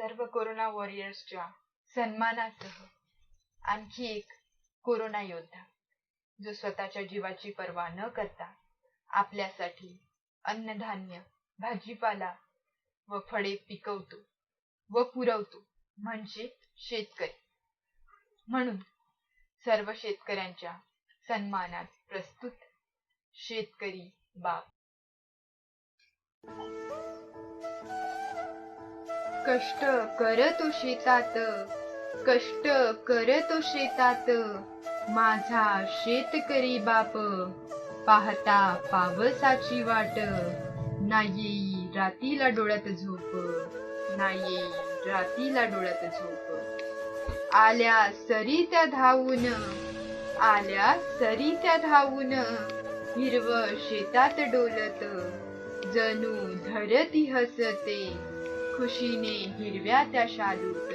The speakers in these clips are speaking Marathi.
सर्व कोरोना वॉरियर्सच्या सन्मानासह आणखी एक कोरोना योद्धा जो स्वतःच्या जीवाची पर्वा न करता आपल्यासाठी अन्नधान्य, भाजीपाला व फळे पिकवतो व पुरवतो म्हणजे शेतकरी. म्हणून सर्व शेतकऱ्यांच्या सन्मानात प्रस्तुत शेतकरी बाप. कष्ट करतो शेतात, कष्ट करतो शेतात, माझा शेतकरी बाप. पाहता पावसाची वाट, ना येई रातीला डोळ्यात झोप, ना येई रातीला डोळ्यात झोप. आल्या सरी त्या धावून, आल्या सरी त्या धावून, हिरवं शेतात डोलत, जणू धरती हसते, खुशीने हिरव्या त्या शालूत,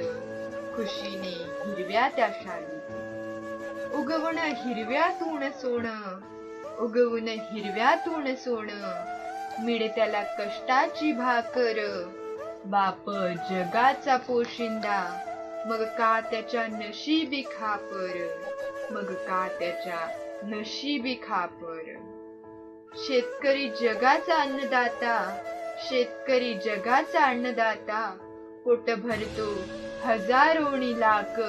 खुशीने हिरव्या त्या शालूत. उगवून हिरव्यातून सोनं, उगवून हिरव्यातून सोनं, मिळत्याला कष्टाची भाकर, बाप जगाचा पोशिंदा, मग का त्याच्या नशिबी खापर, मग का त्याच्या नशिबी खापर. शेतकरी जगाचा अन्नदाता, शेतकरी जगाचा अन्नदाता, पोट भरतो हजारोनी लाख,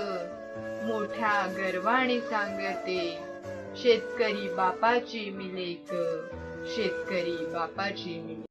मोठ्या गर्वाने सांगते, शेतकरी बापाची मी लेक, शेतकरी बापाची मी लेक.